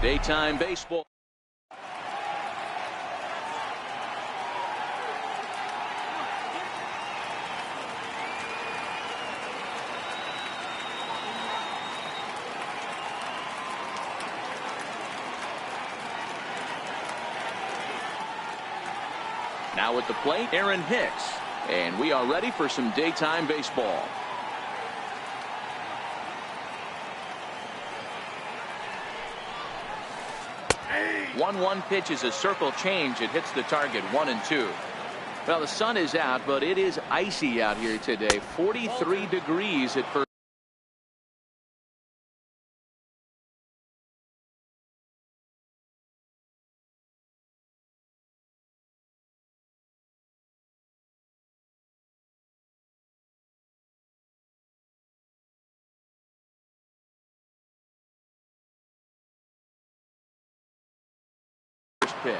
Daytime baseball. Now at the plate, Aaron Hicks. And we are ready for some daytime baseball. Hey. 1-1 pitch is a circle change. It hits the target 1-2. Well, the sun is out, but it is icy out here today. 43 degrees at first. Pitch.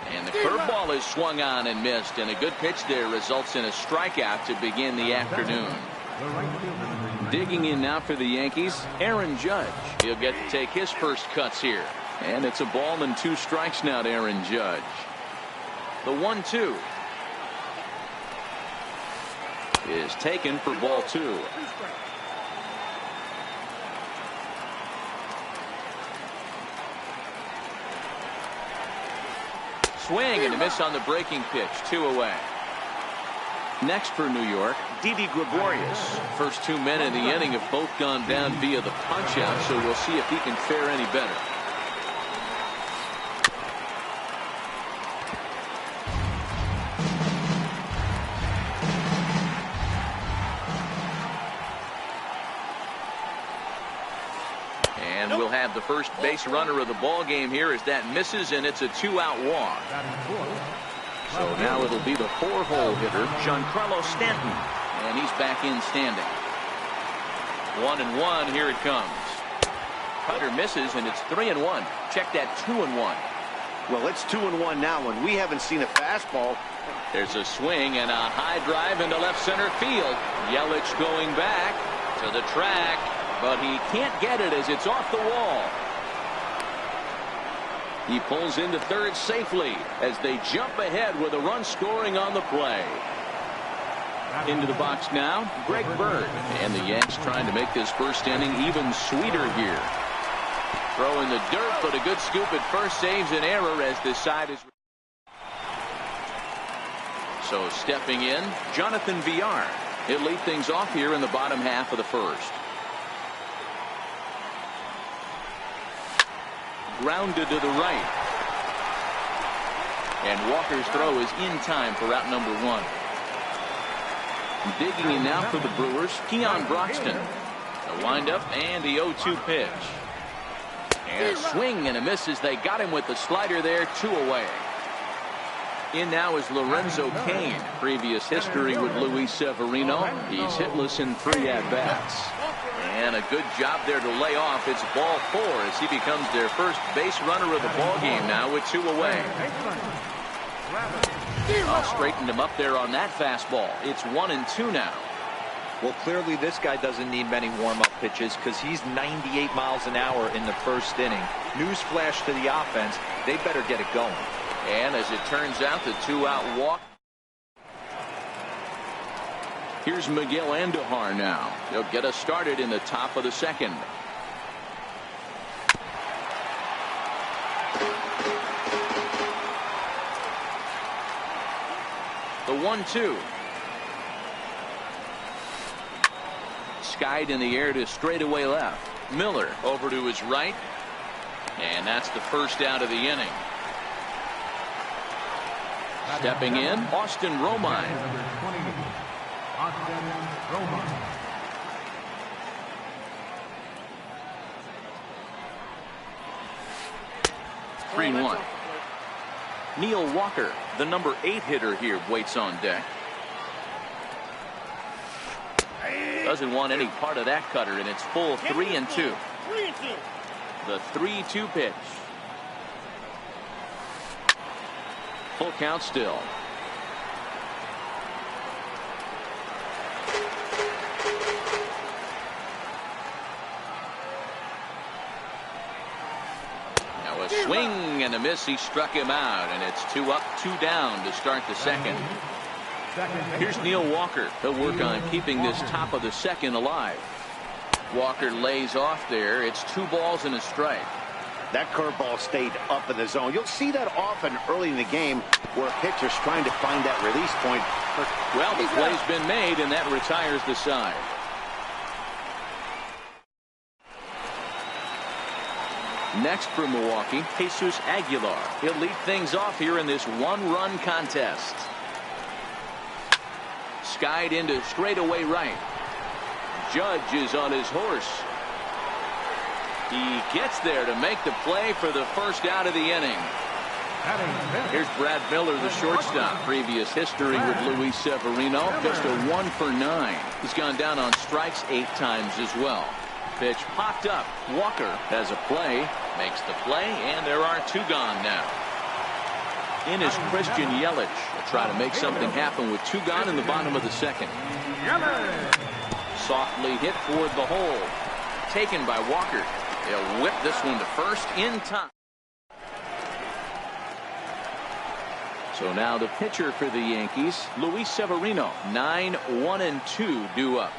And the curveball is swung on and missed, and a good pitch there results in a strikeout to begin the afternoon. Digging in now for the Yankees, Aaron Judge. He'll get to take his first cuts here, and it's a ball and 2 strikes now to Aaron Judge. The 1-2 is taken for ball 2. Swing and a miss on the breaking pitch. 2 away. Next for New York, Didi Gregorius. First 2 men in the inning have both gone down via the punch out, so we'll see if he can fare any better. And we'll have the first base runner of the ball game here as that misses, and it's a 2-out walk. So now it'll be the 4-hole hitter, Giancarlo Stanton, and he's back in standing. 1-1, here it comes. Cutter misses, and it's 3-1. Check that 2-1. Well, it's 2-1 now, and we haven't seen a fastball. There's a swing and a high drive into left center field. Yelich going back to the track, but he can't get it as it's off the wall. He pulls into third safely as they jump ahead with a run scoring on the play. Into the box now, Greg Bird. And the Yanks trying to make this first inning even sweeter here. Throw in the dirt, but a good scoop at first saves an error as this side is. So stepping in, Jonathan Villar. He'll lead things off here in the bottom half of the first. Grounded to the right. And Walker's throw is in time for out number 1. Digging in now for the Brewers, Keon Broxton. A windup and the 0-2 pitch. And a swing and a miss as they got him with the slider there, 2 away. In now is Lorenzo Cain. Previous history with Luis Severino. He's hitless in 3 at-bats. And a good job there to lay off. It's ball 4 as he becomes their first base runner of the ball game now with 2 away. I'll straighten him up there on that fastball. It's 1-2 now. Well, clearly this guy doesn't need many warm-up pitches because he's 98 miles an hour in the first inning. Newsflash to the offense, they better get it going. And as it turns out, the 2-out walk. Here's Miguel Andujar now. He'll get us started in the top of the second. The 1-2. Skied in the air to straightaway left. Miller over to his right. And that's the first out of the inning. Stepping in, Austin Romine. 3-1. Neil Walker, the number 8 hitter here, waits on deck. Doesn't want any part of that cutter, and it's full 3-2. The 3-2 pitch. Full count still. miss. He struck him out, and it's 2 up, 2 down to start the second. Here's Neil Walker. He'll work on keeping this top of the second alive. Walker lays off there. It's 2 balls and a strike. That curveball stayed up in the zone. You'll see that often early in the game where a pitcher's trying to find that release point. Well, the play's been made, and that retires the side. Next for Milwaukee, Jesus Aguilar. He'll lead things off here in this 1-run contest. Skied into straightaway right. Judge is on his horse. He gets there to make the play for the first out of the inning. Here's Brad Miller, the shortstop. Previous history with Luis Severino, just a 1 for 9. He's gone down on strikes 8 times as well. Pitch popped up. Walker has a play, makes the play, and there are 2 gone now. In is Christian Yelich. He'll try to make something happen with 2 gone in the bottom of the second. Softly hit toward the hole. Taken by Walker. He'll whip this one to first in time. So now the pitcher for the Yankees, Luis Severino. 9-1-2 due up.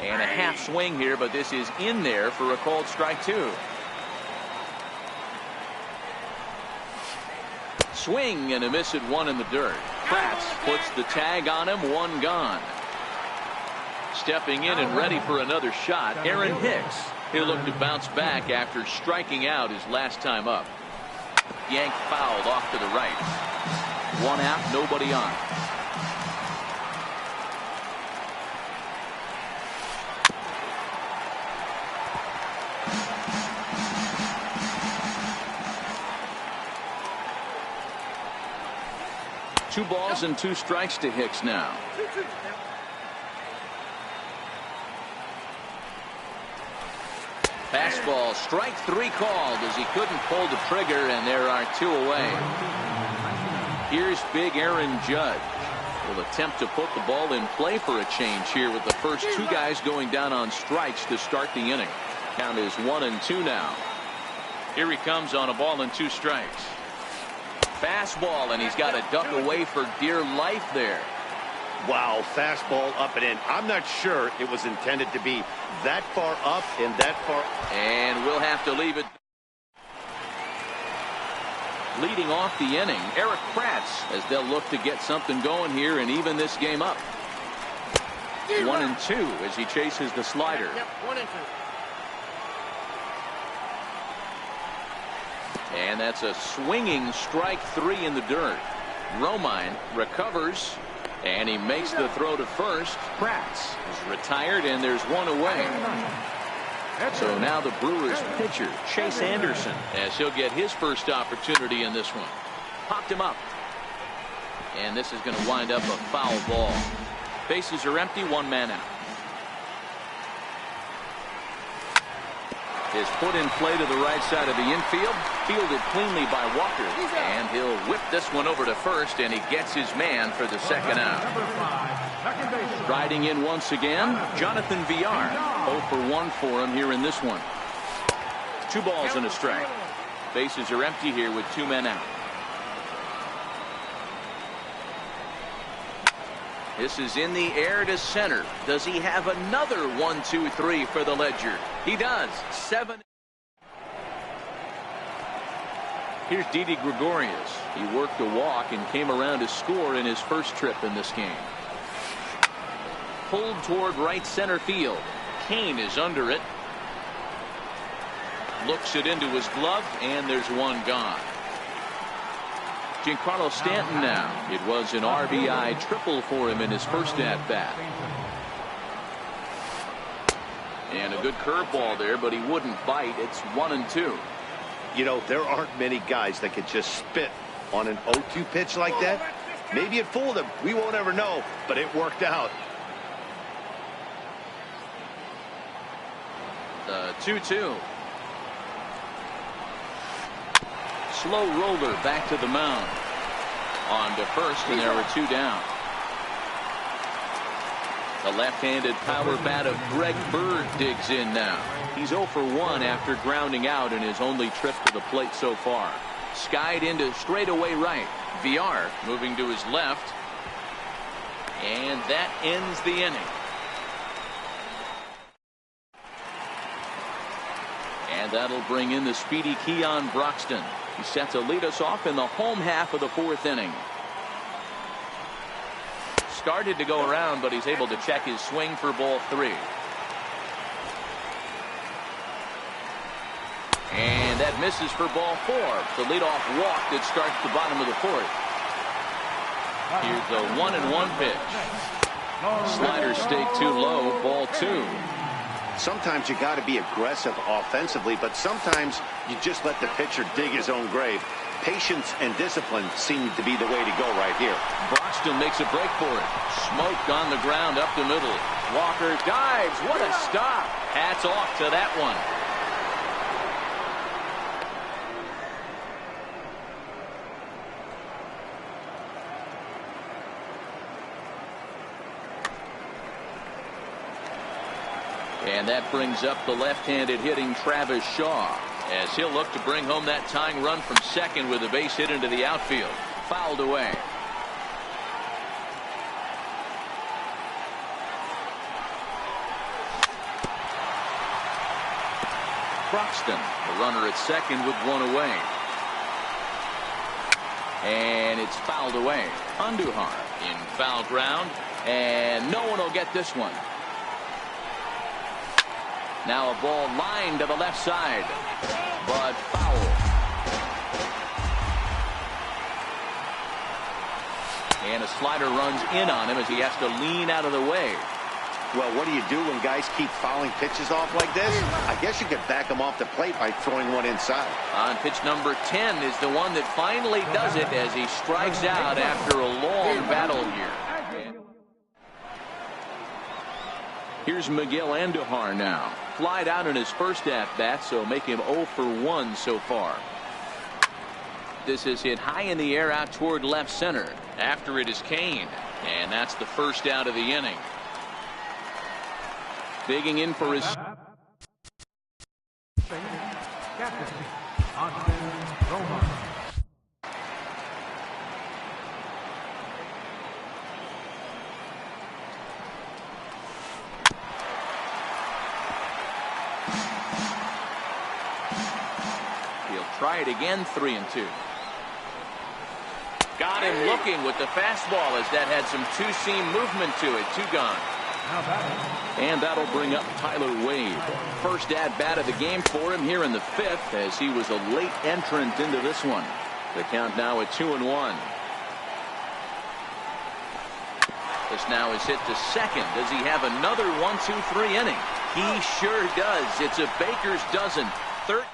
And a half swing here, but this is in there for a called strike 2. Swing and a miss at 1 in the dirt. Kratz puts the tag on him. 1 gone. Stepping in and ready for another shot, Aaron Hicks. He'll look to bounce back after striking out his last time up. Yanked fouled off to the right. 1 out, nobody on. Two balls and 2 strikes to Hicks now. Fastball, strike 3 called as he couldn't pull the trigger, and there are 2 away. Here's big Aaron Judge. Will attempt to put the ball in play for a change here with the first 2 guys going down on strikes to start the inning. Count is 1-2 now. Here he comes on a ball and 2 strikes. Fastball, and he's got to duck away for dear life there. Wow, fastball up and in. I'm not sure it was intended to be that far up and that far. And we'll have to leave it. Leading off the inning, Eric Kratz, as they'll look to get something going here and even this game up. 1-2 as he chases the slider. Yep, 1-2. And that's a swinging strike 3 in the dirt. Romine recovers, and he makes the throw to first. Kratz is retired, and there's 1 away. So now the Brewers pitcher, Chase Anderson, as he'll get his first opportunity in this one. Popped him up. And this is going to wind up a foul ball. Bases are empty, 1 man out. Is put in play to the right side of the infield. Fielded cleanly by Walker. And he'll whip this one over to first, and he gets his man for the second out. Riding in once again, Jonathan Villar. 0 for 1 for him here in this one. 2 balls and a strike. Bases are empty here with 2 men out. This is in the air to center. Does he have another 1-2-3 for the ledger? He does. 7. Here's Didi Gregorius. He worked a walk and came around to score in his first trip in this game. Pulled toward right center field. Kane is under it. Looks it into his glove, and there's 1 gone. Giancarlo Stanton now. It was an RBI triple for him in his first at-bat. And a good curveball there, but he wouldn't bite. It's 1-2. You know, there aren't many guys that could just spit on an 0-2 pitch like that. Maybe it fooled him. We won't ever know, but it worked out. The 2-2. Slow roller back to the mound. On to first, and there were 2 down. The left-handed power bat of Greg Bird digs in now. He's 0 for 1 after grounding out in his only trip to the plate so far. Skied into straightaway right. VR moving to his left. And that ends the inning. And that'll bring in the speedy Keon Broxton. He's set to lead us off in the home half of the 4th inning. Started to go around, but he's able to check his swing for ball 3. And that misses for ball 4. The leadoff walk that starts the bottom of the 4th. Here's the 1-1 pitch. Slider stayed too low. Ball 2. Sometimes you got to be aggressive offensively, but sometimes you just let the pitcher dig his own grave. Patience and discipline seem to be the way to go right here. Broxton makes a break for it. Smoked on the ground up the middle. Walker dives. What a stop. Hats off to that one. And that brings up the left-handed hitting Travis Shaw, as he'll look to bring home that tying run from second with a base hit into the outfield. Fouled away. Broxton, the runner at second with 1 away. And it's fouled away. Andujar in foul ground, and no one will get this one. Now a ball lined to the left side, but foul. And a slider runs in on him as he has to lean out of the way. Well, what do you do when guys keep fouling pitches off like this? I guess you could back them off the plate by throwing one inside. On pitch number 10 is the one that finally does it as he strikes out after a long battle here. Here's Miguel Andujar now. Flied out in his first at-bat, so make him 0 for 1 so far. This is hit high in the air out toward left center. After it is Kane, and that's the first out of the inning. Digging in for his... Try it again, 3-2. Got him looking with the fastball as that had some two-seam movement to it. 2 gone. And that'll bring up Tyler Wade. First at-bat of the game for him here in the 5th as he was a late entrant into this one. The count now at 2-1. This now is hit to second. Does he have another 1-2-3 inning? He sure does. It's a baker's dozen. 13.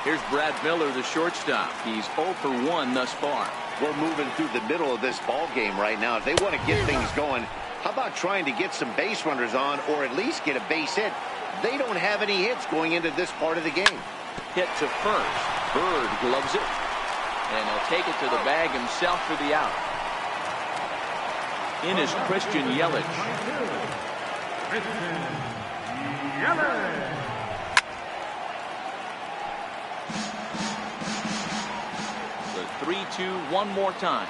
Here's Brad Miller, the shortstop. He's 0 for 1 thus far. We're moving through the middle of this ball game right now. If they want to get things going, how about trying to get some base runners on or at least get a base hit? They don't have any hits going into this part of the game. Hit to first. Bird gloves it. And he'll take it to the bag himself for the out. In is Christian Yelich. The 3-2 one more time.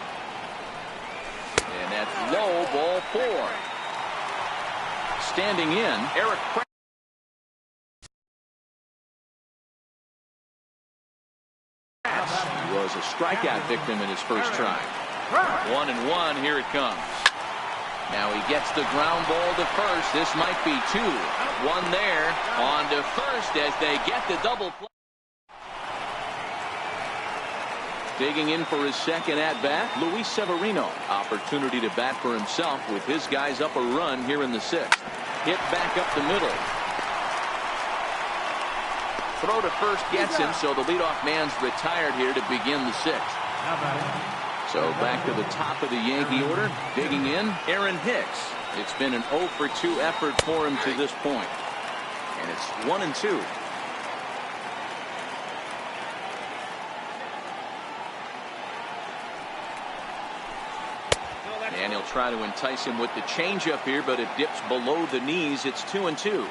And that's low, ball 4. Standing in, Eric was a strikeout victim in his first try. 1-1, here it comes. Now he gets the ground ball to first. This might be 2. 1 there, on to first as they get the double play. Digging in for his second at-bat, Luis Severino. Opportunity to bat for himself with his guys up a run here in the 6th. Hit back up the middle. Throw to first gets him, so the leadoff man's retired here to begin the 6th. So back to the top of the Yankee order. Digging in, Aaron Hicks. It's been an 0 for 2 effort for him to this point. And it's 1-2. And he'll try to entice him with the changeup here, but it dips below the knees. It's 2-2.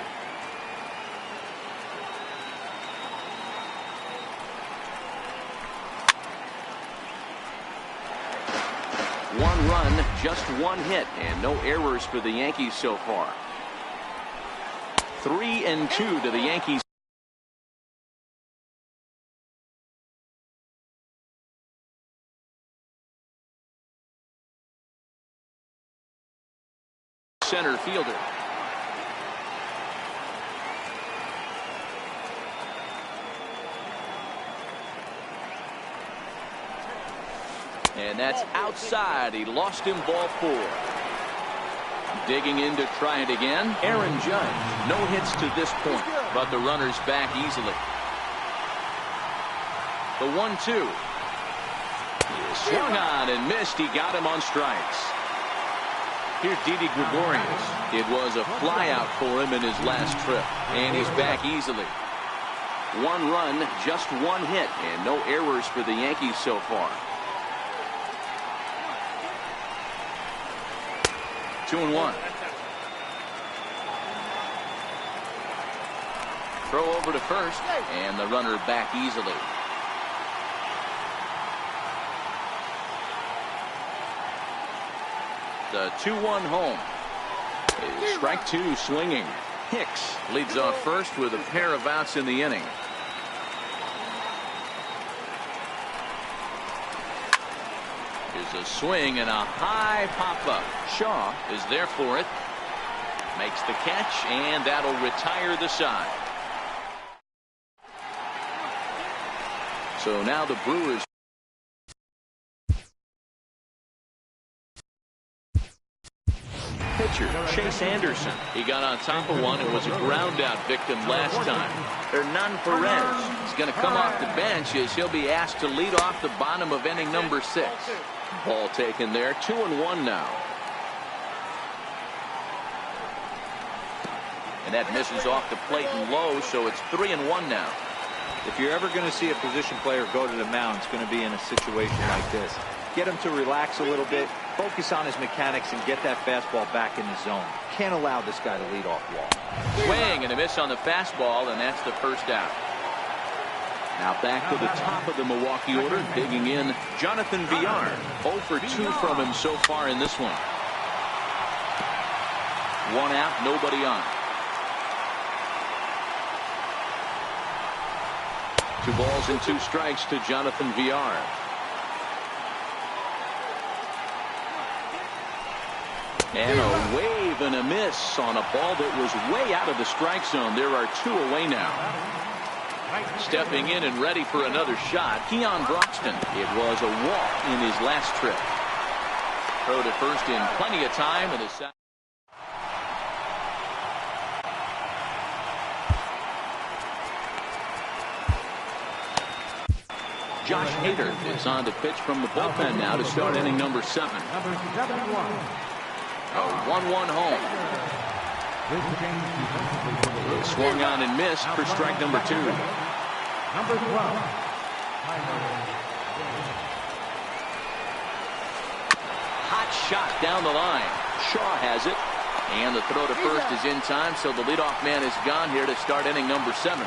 One run, just one hit, and no errors for the Yankees so far. 3-2 to the Yankees. Center fielder. And that's outside. He lost him, ball 4. Digging in to try it again. Aaron Judge. No hits to this point, but the runner's back easily. The 1-2. Swung on and missed. He got him on strikes. Here's Didi Gregorius. It was a flyout for him in his last trip, and he's back easily. One run, just one hit, and no errors for the Yankees so far. 2-1. Throw over to first, and the runner back easily. The 2-1 home. Strike 2 swinging. Hicks leads off first with a pair of outs in the inning. Here's a swing and a high pop-up. Shaw is there for it. Makes the catch, and that'll retire the side. So now the Brewers. Pitcher Chase Anderson. He got on top of one and was a ground out victim last time. Hernan Perez is going to come off the bench as he'll be asked to lead off the bottom of inning number 6. Ball taken there. 2-1 now. And that misses off the plate and low, so it's 3-1 now. If you're ever going to see a position player go to the mound, it's going to be in a situation like this. Get him to relax a little bit, focus on his mechanics, and get that fastball back in the zone. Can't allow this guy to lead off wall. Swing and a miss on the fastball, and that's the first out. Now back to the top of the Milwaukee order, digging in Jonathan Villar. 0 for 2 from him so far in this one. 1 out, nobody on. 2 balls and 2 strikes to Jonathan Villar. And a wave and a miss on a ball that was way out of the strike zone. There are 2 away now. Stepping in and ready for another shot, Keon Broxton. It was a walk in his last trip. Throw to first in plenty of time with a sack. Josh Hader is on to pitch from the bullpen now to start inning number 7. A 1-1 home. Swung on and missed for strike number 2. Number 12. Hot shot down the line. Shaw has it. And the throw to first is in time, so the leadoff man is gone here to start inning number 7.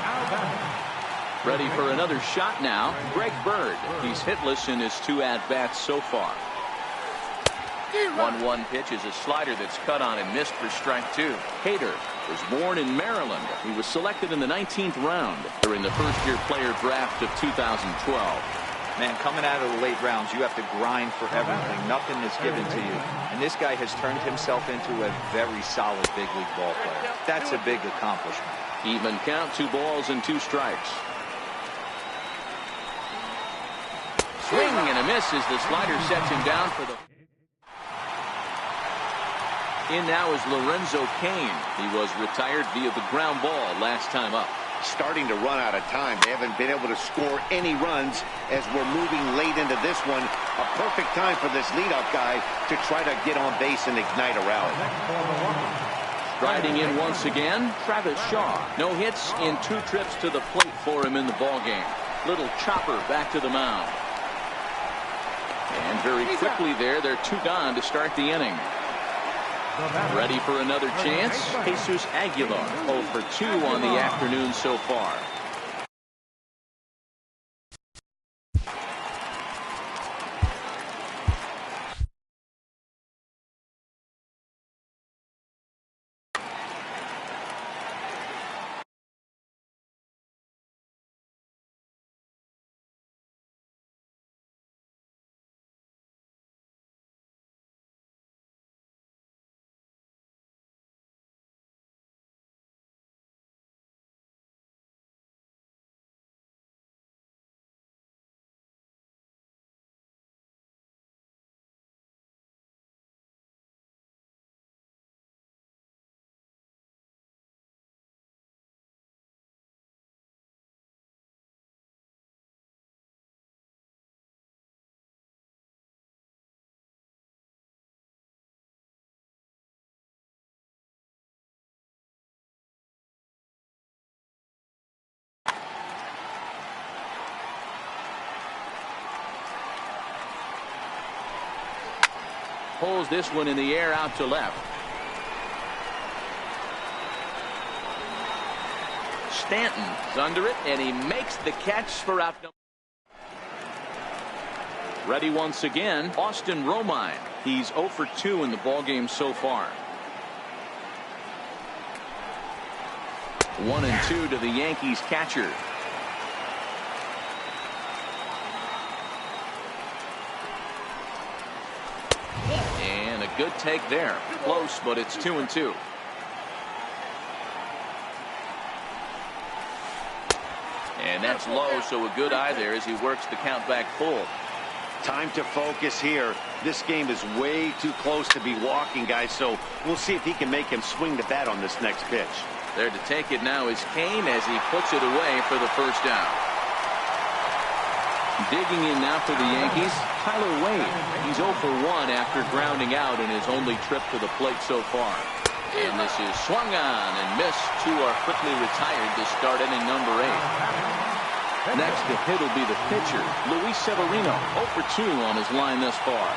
Ready for another shot now, Greg Bird. He's hitless in his 2 at-bats so far. 1-1 pitch is a slider that's cut on and missed for strike 2. Hader was born in Maryland. He was selected in the 19th round during the first-year player draft of 2012. Man, coming out of the late rounds, you have to grind for everything. Nothing is given to you. And this guy has turned himself into a very solid big league ball player. That's a big accomplishment. Even count, 2 balls and 2 strikes. Swing and a miss as the slider sets him down for the. In now is Lorenzo Cain. He was retired via the ground ball last time up. Starting to run out of time. They haven't been able to score any runs as we're moving late into this one. A perfect time for this leadoff guy to try to get on base and ignite a rally. Striding in once again, Travis Shaw. No hits in 2 trips to the plate for him in the ballgame. Little chopper back to the mound. And very quickly there, they're 2 gone to start the inning. Ready for another chance? Jesus Aguilar, 0 for 2 on the afternoon so far. Pulls this one in the air out to left. Stanton's under it, and he makes the catch for out. Ready once again, Austin Romine. He's 0 for 2 in the ballgame so far. 1-2 to the Yankees catcher. And a good take there. Close, but it's 2-2. And that's low, so a good eye there as he works the count back full. Time to focus here. This game is way too close to be walking, guys, so we'll see if he can make him swing the bat on this next pitch. There to take it now is Kane as he puts it away for the first down. Digging in now for the Yankees, Tyler Wade. He's 0 for 1 after grounding out in his only trip to the plate so far. And this is swung on and missed. 2 are quickly retired to start inning number 8. Next to hit will be the pitcher, Luis Severino, 0 for 2 on his line thus far.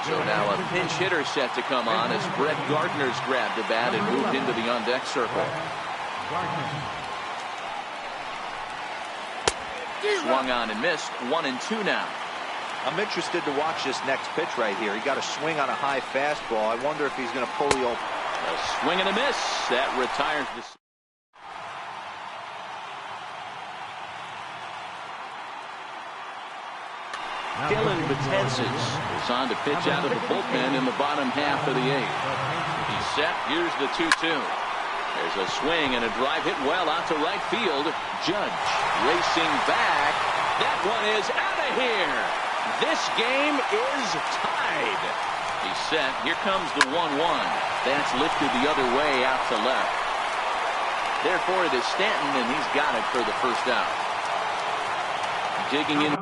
So now a pinch hitter set to come on as Brett Gardner's grabbed the bat and moved into the on-deck circle. Swung on and missed. 1-2 now. I'm interested to watch this next pitch right here. He got a swing on a high fastball. I wonder if he's going to pull the old. A swing and a miss. That retires the. Dylan Betances is on to pitch out of the bullpen in the bottom half of the 8th. He's set. Here's the 2-2. There's a swing and a drive hit well out to right field. Judge racing back. That one is out of here. This game is tied. He's set. Here comes the 1-1. That's lifted the other way out to left. Therefore, it is Stanton, and he's got it for the first out. Digging in.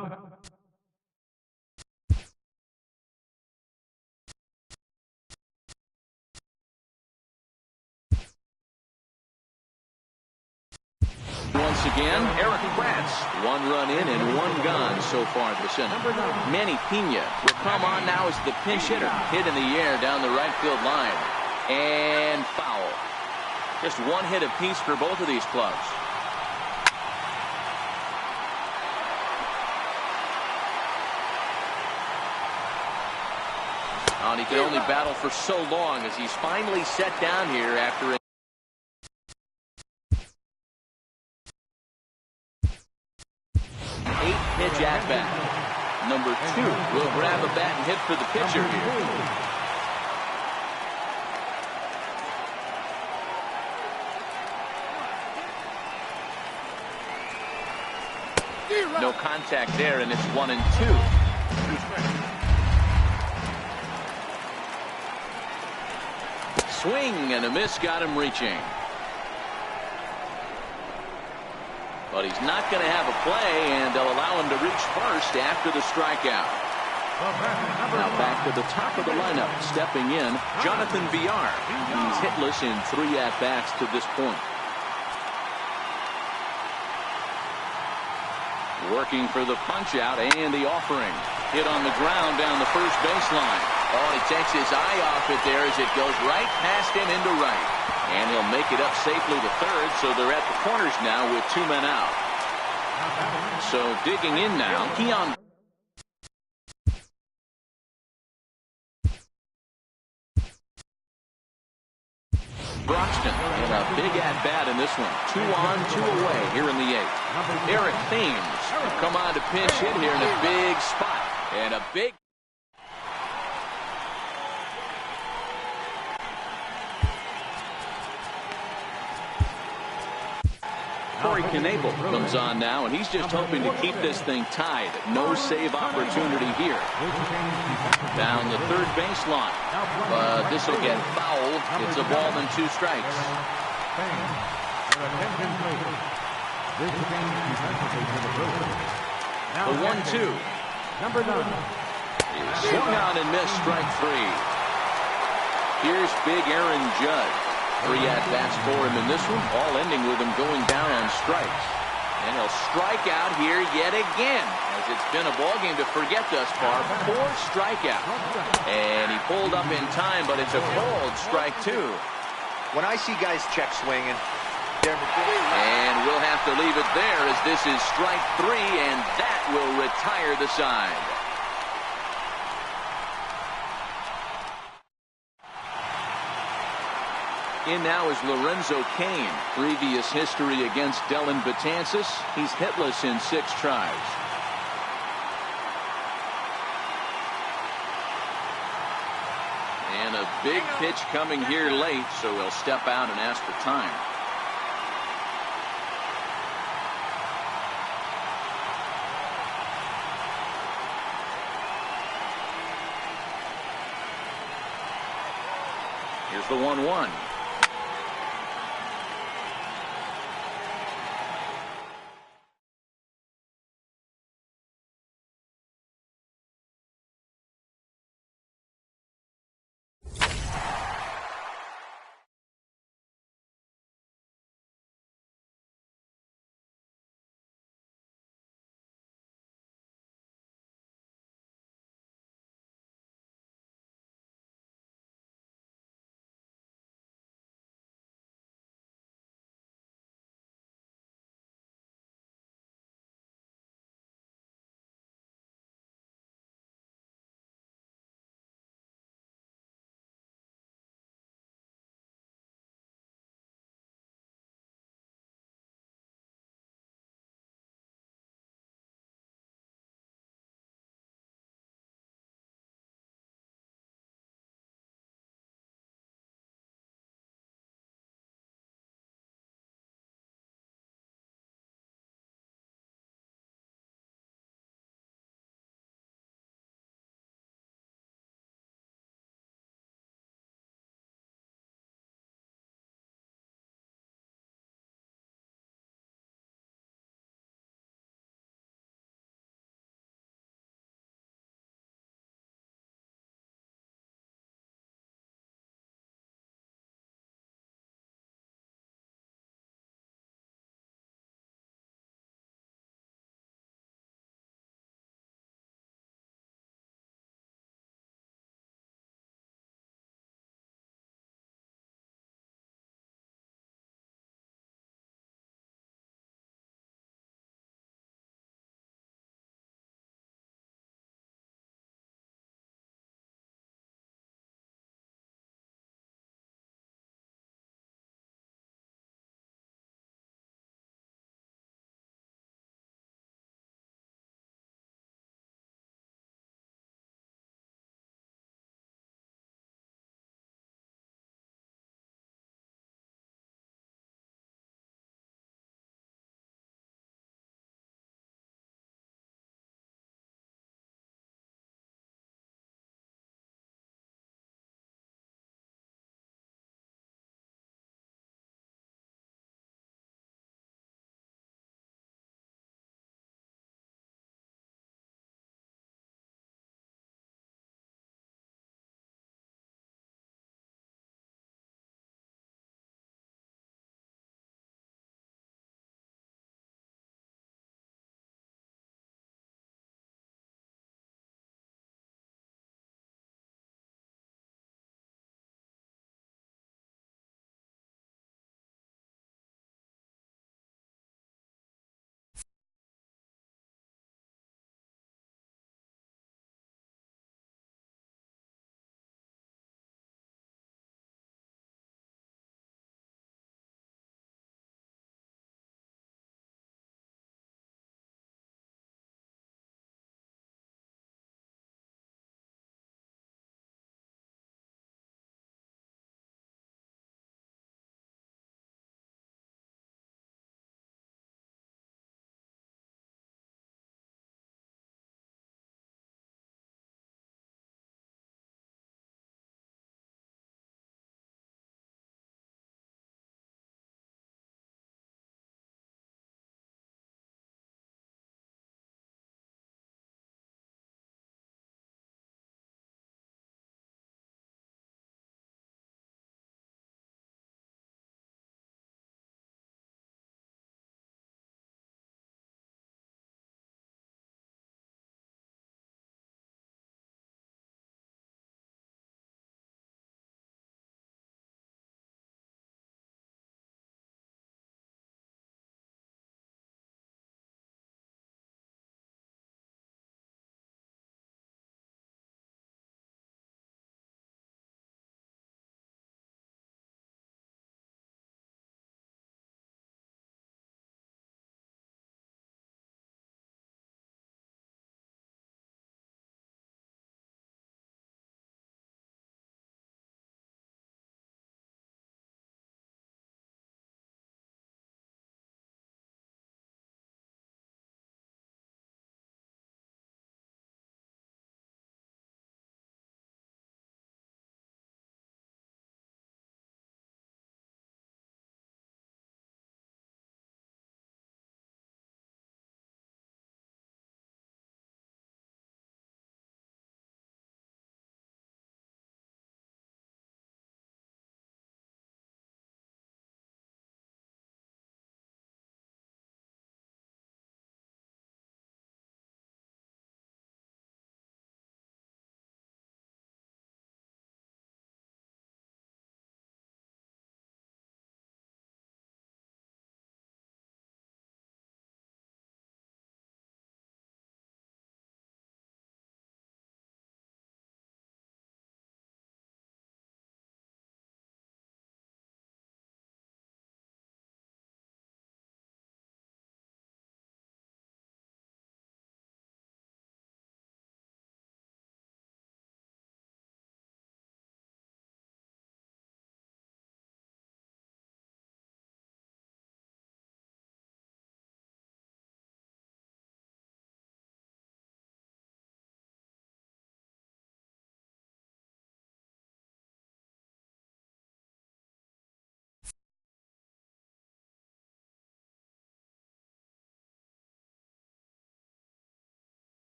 Once again, Eric Kratz. 1 run in and 1 gone so far this inning. Manny Pena will come on now as the pinch hitter. Hit in the air down the right field line. And foul. Just 1 hit apiece for both of these clubs. And he could only battle for so long as he's finally set down here after a 8-pitch at bat. Number 2 will grab a bat and hit for the pitcher here. No contact there, and it's 1-2. Swing and a miss got him reaching. But he's not going to have a play, and they'll allow him to reach first after the strikeout. Now back to the top of the lineup. Stepping in, Jonathan Villar. He's hitless in 3 at-bats to this point. Working for the punch out and the offering. Hit on the ground down the first baseline. Oh, he takes his eye off it there as it goes right past him into right. And he'll make it up safely to third, so they're at the corners now with 2 men out. So digging in now, Keon Broxton in a big at-bat in this one. 2 on, 2 away here in the 8th. Eric Thames come on to pinch hit here in a big spot. And a big... Corey Knebel comes on now, and he's just hoping to keep this thing tied. No save opportunity here. Down the third baseline. But this will get fouled. It's a ball and 2 strikes. The 1-2. Number 9. Swung on and missed, strike 3. Here's big Aaron Judd. 3 at-bats for him in this one, all ending with him going down on strikes. And he'll strike out here yet again, as it's been a ballgame to forget thus far. 4 strikeouts. And he pulled up in time, but it's a cold strike 2. When I see guys check swinging, and we'll have to leave it there, as this is strike 3, and that will retire the side. In now is Lorenzo Cain. Previous history against Dellin Betances. He's hitless in 6 tries. And a big pitch coming here late, so he'll step out and ask for time. Here's the 1-1.